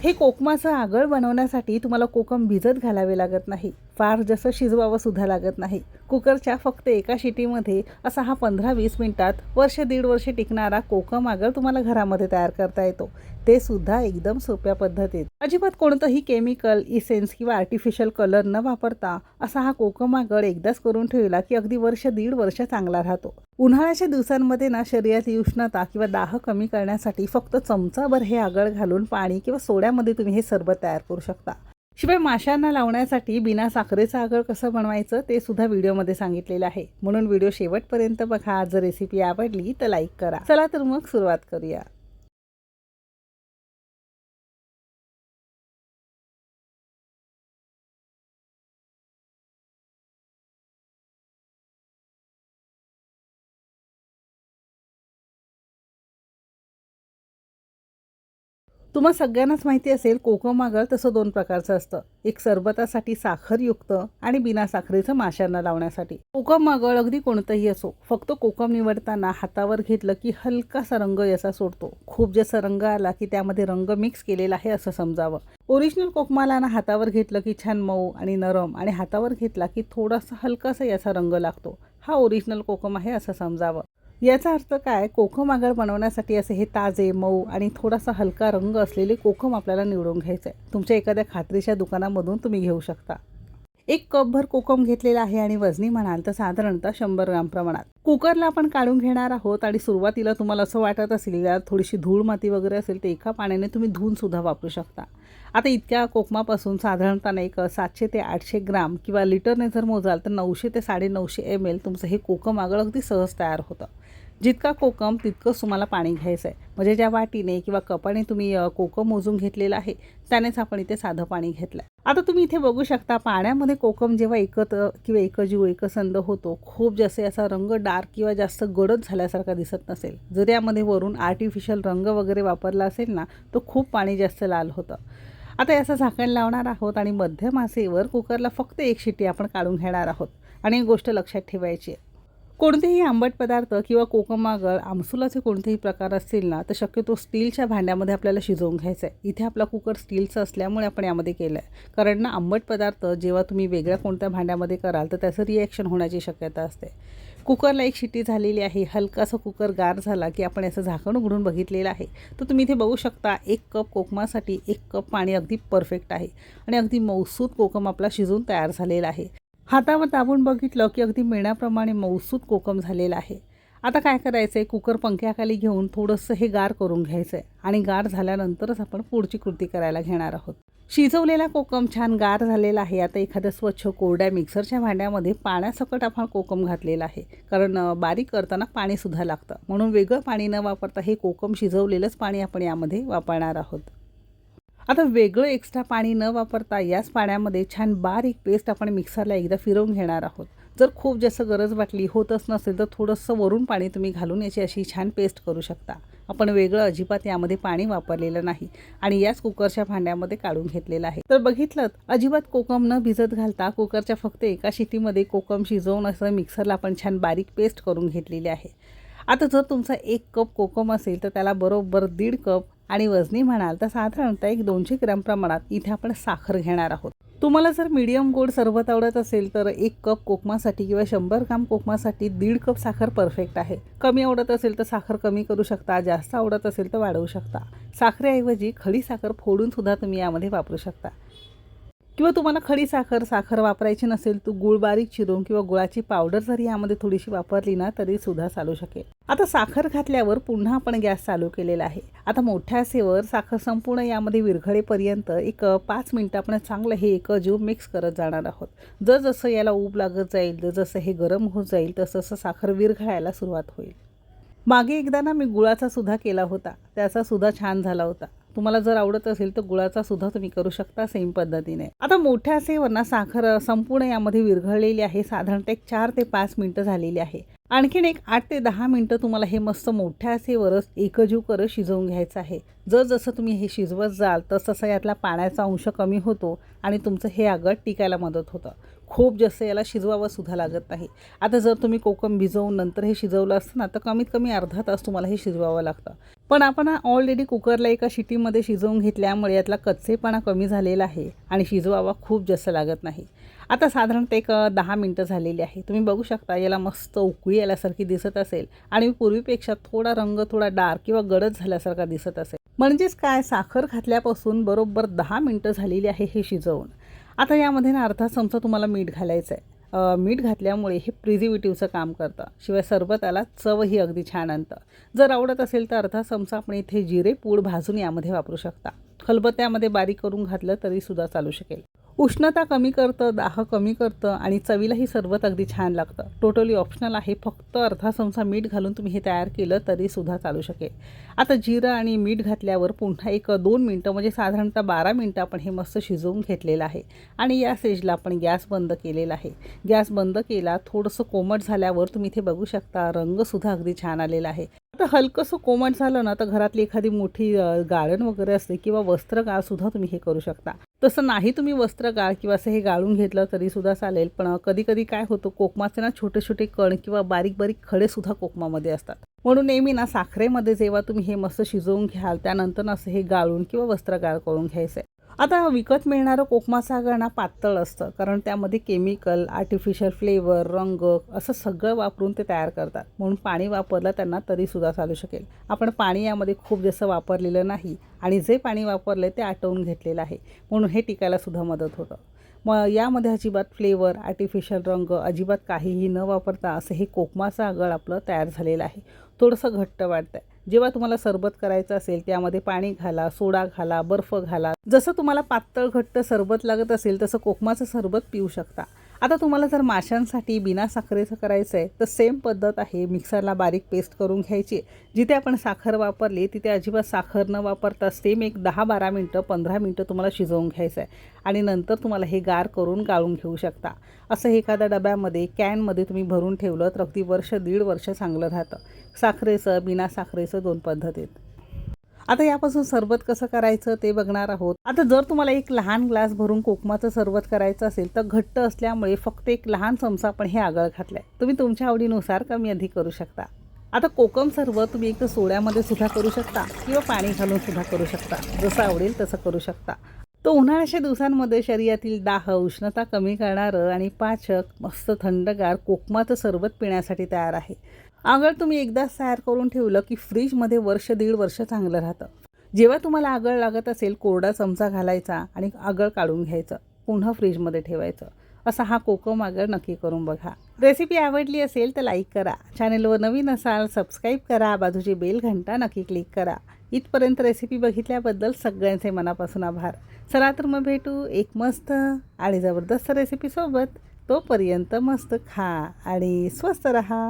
हे कोकमाचं आगळ बनवण्यासाठी तुम्हाला कोकम भिजत घालावे लागत नाही, फार जसं शिजवावं सुद्धा लागत नाही। कुकरच्या फक्त एका शिटीमध्ये असा हा 15-20 मिनिटात वर्ष दीड वर्ष टिकणारा कोकम आगळ तुम्हाला घरामध्ये तयार करता येतो, ते सुद्धा एकदम सोप्या पद्धतीत। अजिबात कोणतंही केमिकल, इसेन्स किंवा आर्टिफिशियल कलर न वापरता असा हा कोकम आगळ एकदाच करून ठेवला की अगदी वर्ष दीड वर्ष चांगला राहतो। उन्हाळ्याच्या दिवसांमध्ये ना शरीरातली उष्णता किंवा दाह कमी करण्यासाठी फक्त चमचाभर हे आगळ घालून पाणी किंवा सोड्यामध्ये तुम्ही हे सरबत तयार करू शकता। शिवाय माशांना लावण्यासाठी बिना साखरेचं आगळ कसं बनवायचं ते सुद्धा व्हिडिओमध्ये सांगितलेलं आहे, म्हणून व्हिडिओ शेवटपर्यंत बघा। जर रेसिपी आवडली तर लाईक करा। चला तर मग सुरुवात करूया। तुम्हा सगळ्यांनाच माहिती असेल कोकम आगळ तसं दोन प्रकारचं असतं, एक सरबतासाठी साखरयुक्त आणि बिना साखरेचं माशांना लावण्यासाठी। कोकम आगळ अगदी कोणतंही असो, फक्त कोकम निवडताना हातावर घेतलं की हलकासा रंग याचा सोडतो। खूप जास्त रंग आला की त्यामध्ये रंग मिक्स केलेला आहे असं समजावं। ओरिजिनल कोकमाला ना हातावर घेतलं की छान मऊ आणि नरम, आणि हातावर घेतला की थोडासा हलकासा याचा रंग लागतो, हा ओरिजिनल कोकम आहे असं समजावं। याचा अर्थ काय, कोकम आगळ बनवण्यासाठी असे हे ताजे, मऊ आणि थोडासा हलका रंग असलेले कोकम आपल्याला निवडून घ्यायचे आहे। तुमच्या एखाद्या खात्रीच्या दुकानामधून तुम्ही घेऊ शकता। एक कपभर कोकम घेतलेला आहे आणि वजनी म्हणाल तर साधारणतः 100 ग्राम प्रमाणात। कुकरला आपण काढून घेणार आहोत आणि सुरुवातीला तुम्हाला असं वाटत असेल यात थोडीशी धूळ माती वगैरे असेल तर एका पाण्याने तुम्ही धुवून सुद्धा वापरू शकता। आता इतक्या कोकमापासून साधारणतः एक 700 ते 800 ग्राम किंवा लिटरने जर मोजाल तर 900 ते 950 ml तुमचं हे कोकम आगळ अगदी सहज तयार होतं। जितका कोकम तितकंच तुम्हाला पाणी घ्यायचं आहे, म्हणजे ज्या वाटीने किंवा कपाने तुम्ही कोकम मोजून घेतलेलं आहे त्यानेच आपण इथे साधं पाणी घेतलं आहे। आता तुम्ही इथे बघू शकता पाण्यामध्ये कोकम जेव्हा एकत्र किंवा एकजीव एकसंध होतो, खूप जास्त याचा रंग डार्क किंवा जास्त गडद झाल्यासारखा दिसत नसेल। जर यामध्ये वरून आर्टिफिशियल रंग वगैरे वापरला असेल ना तर खूप पाणी जास्त लाल होतं। आता याचं झाकण लावणार आहोत आणि मध्यम आचेवर कुकरला फक्त एक शिटी आपण काढून घेणार आहोत। आणि एक गोष्ट लक्षात ठेवायची आहे, कोणतेही आंबट पदार्थ किंवा कोकम आगळ आमसुलाचे कोणतेही प्रकार असतील ना तर शक्यतो स्टीलच्या भांड्यामध्ये आपल्याला शिजवून घ्यायचं आहे। इथे आपला कुकर स्टीलचा असल्यामुळे आपण यामध्ये केलं आहे, कारण ना आंबट पदार्थ जेव्हा तुम्ही वेगळ्या कोणत्या भांड्यामध्ये कराल तर त्याचं रिॲक्शन होण्याची शक्यता असते। कुकरला एक शिटी झालेली आहे, हलकासा कुकर गार झाला की आपण याचं झाकण उघडून बघितलेलं आहे। तर तुम्ही इथे बघू शकता 1 कप कोकमासाठी 1 कप पाणी अगदी परफेक्ट आहे आणि अगदी मऊसूत कोकम आपला शिजून तयार झालेला आहे। हातावर दाबून बघितलं की अगदी मेणाप्रमाणे मऊसूत कोकम झालेला आहे। आता काय करायचं आहे, कुकर पंख्याखाली घेऊन थोडंसं हे गार करून घ्यायचं आहे आणि गार झाल्यानंतरच आपण पुढची कृती करायला घेणार आहोत। शिजवलेला कोकम छान गार झालेला आहे। आता एखाद्या स्वच्छ कोरड्या मिक्सरच्या भांड्यामध्ये पाण्यासकट आपण कोकम घातलेला आहे, कारण बारीक करताना पाणीसुद्धा लागतं, म्हणून वेगळं पाणी न वापरता हे कोकम शिजवलेलंच पाणी आपण यामध्ये वापरणार आहोत। आता वेगळं एक्स्ट्रा पाणी न वापरता याच पाण्यामध्ये छान बारीक पेस्ट आपण मिक्सरला एकदा फिरवून घेणार आहोत। जर खूप जास्त गरज वाटली, होतच नसेल तर थोडंसं वरून पाणी तुम्ही घालून याची अशी छान पेस्ट करू शकता। आपण वेगळं अजिबात यामध्ये पाणी वापरलेलं नाही आणि याच कुकरच्या भांड्यामध्ये काढून घेतलेलं आहे। तर बघितलं, अजिबात कोकम न भिजत घालता कुकरच्या फक्त एका शिटीमध्ये कोकम शिजवून असं मिक्सरला आपण छान बारीक पेस्ट करून घेतलेली आहे। आता जर तुमचा 1 कप कोकम असेल तर त्याला बरोबर 1.5 कप आणि वजनी म्हणाल तर साधारणतः 200 ग्राम प्रमाणात इथे आपण साखर घेणार आहोत। तुम्हाला जर मीडियम गोड सरबत आवडत असेल तर 1 कप कोकमासाठी किंवा 100 ग्राम कोकमासाठी 1.5 कप साखर परफेक्ट आहे। कमी आवडत असेल तर साखर कमी करू शकता, जास्त आवडत असेल तर वाढवू शकता। साखरेऐवजी खडी साखर फोडून सुद्धा तुम्ही यामध्ये वापरू शकता, किंवा तुम्हाला खडी साखर वापरायची नसेल तर गुळ बारीक चिरून किंवा गुळाची पावडर जरी यामध्ये थोडीशी वापरली ना तरी सुद्धा चालू शकेल। आता साखर घातल्यावर पुन्हा आपण गॅस चालू केलेला आहे। आता मोठ्या आचेवर साखर संपूर्ण यामध्ये विरघळेपर्यंत एक 5 मिनिटं आपण चांगलं हे एकजीव मिक्स करत जाणार आहोत। जसं याला ऊब लागत जाईल, जसं हे गरम होत जाईल तसं साखर विरघळायला सुरुवात होईल। मागे एकदा ना मी गुळाचा सुद्धा केला होता, त्याचा सुद्धा छान झाला होता। तुम्हाला जर आवडत असेल तर गुळाचा सुद्धा तुम्ही करू शकता सेम पद्धतीने। आता मोठ्या आचेवर ना साखर संपूर्ण यामध्ये विरघळलेली आहे, साधारणतः 4 ते 5 मिनिटं झालेली आहे। आणखीन एक 8 ते 10 मिनिटं तुम्हाला हे मस्त मोठ्या आचेवरच एकजीव करत शिजवून घ्यायचं आहे। जसं तुम्ही हे शिजवत जाल तसं यातला पाण्याचा अंश कमी होतो आणि तुमचं हे आगळ टिकायला मदत होतं। खूप जास्त याला शिजवावं सुद्धा लागत नाही। आता जर तुम्ही कोकम भिजवून नंतर हे शिजवलं असतं ना तर कमीत कमी अर्धा तास तुम्हाला हे शिजवावं लागतं। पण आपण ऑलरेडी कुकरला एका शिटीमध्ये शिजवून घेतल्यामुळे यातला कच्चेपणा कमी झालेला आहे आणि शिजवावा खूप जास्त लागत नाही. आता साधारणतः एक 10 मिनटं झालेली आहे. तुम्ही बघू शकता याला मस्त उकळी आल्यासारखी दिसत असेल आणि पूर्वीपेक्षा थोडा रंग थोडा डार्क किंवा गडद झाल्यासारखा दिसत असेल. म्हणजेच काय, साखर घातल्यापासून बरोबर 10 मिनटं झालेली आहे हे शिजवून. आता यामध्ये ना अर्धा चमचा तुम्हाला मीठ घालायचं आहे. मीठ घातल्यामुळे हे प्रिझर्वेटिव्हचं काम करतं. शिवाय सरबताला चवही अगदी छान आणतं. जर आवडत असेल तर अर्धा चमचा आपण इथे जिरे पूड भाजून यामध्ये वापरू शकता. खलबत्त्यामध्ये बारीक करून घातलं तरीसुद्धा चालू शकेल. उष्णता कमी करतं, दाह कमी करतं आणि चवीलाही सरबत अगदी छान लागतं. टोटली ऑप्शनल आहे. फक्त अर्धा चमचा मीठ घालून तुम्ही हे तयार केलं तरीसुद्धा चालू शकेल. आता जिरं आणि मीठ घातल्यावर पुन्हा एक 2 मिनटं म्हणजे साधारणतः 12 मिनटं आपण हे मस्त शिजवून घेतलेलं आहे आणि या स्टेजला आपण गॅस बंद केलेला आहे. गॅस बंद केला, थोडंसं कोमट झाल्यावर तुम्ही इथे बघू शकता रंगसुद्धा अगदी छान आलेला आहे. आता हलकंसं कोमट झालं ना तर घरातली एखादी मोठी गाळण वगैरे असते किंवा वस्त्रगाळसुद्धा तुम्ही हे करू शकता. तसं नाही तुम्ही वस्त्रगाळ किंवा असं हे गाळून घेतलं तरीसुद्धा चालेल. पण कधी काय होतं, कोकमाचे ना छोटे छोटे कण किंवा बारीक बारीक खडेसुद्धा कोकमामध्ये असतात. म्हणून नेहमी ना साखरेमध्ये जेव्हा तुम्ही हे मस्त शिजवून घ्याल त्यानंतर असं हे गाळून किंवा वस्त्रगाळ करून घ्यायचं आहे. आता विकत मिळणारं कोकमाचं आगळ ना पातळ असतं, कारण त्यामध्ये केमिकल, आर्टिफिशियल फ्लेवर, रंग असं सगळं वापरून ते तयार करतात. म्हणून पाणी वापरलं त्यांना तरीसुद्धा चालू शकेल. आपण पाणी यामध्ये खूप जास्त वापरलेलं नाही आणि जे पाणी वापरलं ते आटवून घेतलेलं आहे, म्हणून हे टिकायलासुद्धा मदत होतं. मग यामध्ये अजिबात फ्लेवर, आर्टिफिशियल रंग अजिबात काहीही न वापरता असं हे कोकमाचं आगळ आपलं तयार झालेलं आहे. थोडंसं घट्ट वाटतं आहे. जेव्हा तुम्हाला सरबत करायचं असेल त्यामध्ये पाणी घाला, सोडा घाला, बर्फ घाला. जसं तुम्हाला पातळ घट्ट सरबत लागत असेल तसं कोकमाचं सरबत पिऊ शकता. आता तुम्हाला जर माशांसाठी बिना साखरेचं करायचं आहे तर सेम पद्धत आहे. मिक्सरला बारीक पेस्ट करून घ्यायची. जिथे आपण साखर वापरली तिथे अजिबात साखर न वापरता सेम एक 10-12 मिनटं 15 मिनटं तुम्हाला शिजवून घ्यायचं आहे आणि नंतर तुम्हाला हे गार करून गाळून घेऊ शकता. असं एखाद्या डब्यामध्ये कॅनमध्ये तुम्ही भरून ठेवलं तर अगदी वर्ष 1.5 वर्ष चांगलं राहतं. साखरेचं बिना साखरेचं 2 पद्धतीत. आता यापासून सरबत कसं करायचं ते बघणार आहोत. आता जर तुम्हाला एक लहान ग्लास भरून कोकमाचं सरबत करायचं असेल तर घट्ट असल्यामुळे फक्त एक लहान चमचा आपण हे आगळ घातलंय. तुम्ही तुमच्या आवडीनुसार कमी अधिक करू शकता. आता कोकम सरबत तुम्ही एक तर सोड्यामध्ये सुद्धा करू शकता किंवा पाणी घालून सुद्धा करू शकता. जसं आवडेल तसं करू शकता. तो उन्हाळ्याच्या दिवसांमध्ये शरीरातील दाह, उष्णता कमी करणारं आणि पाचक मस्त थंडगार कोकमाचं सरबत पिण्यासाठी तयार आहे. आगळ तुम्ही एकदाच तयार करून ठेवलं की फ्रीजमध्ये वर्ष 1.5 वर्ष चांगलं राहतं. जेव्हा तुम्हाला आगळ लागत असेल कोरडा चमचा घालायचा आणि आगळ काढून घ्यायचं, पुन्हा फ्रीजमध्ये ठेवायचं. असा हा कोकम आगळ नक्की करून बघा. रेसिपी आवडली असेल तर लाईक करा. चॅनलवर नवीन असाल सबस्क्राईब करा. बाजूची बेल घंटा नक्की क्लिक करा. इथपर्यंत रेसिपी बघितल्याबद्दल सगळ्यांचे मनापासून आभार. चला तर मग भेटू एक मस्त आणि जबरदस्त रेसिपीसोबत. तोपर्यंत मस्त खा आणि स्वस्त रहा.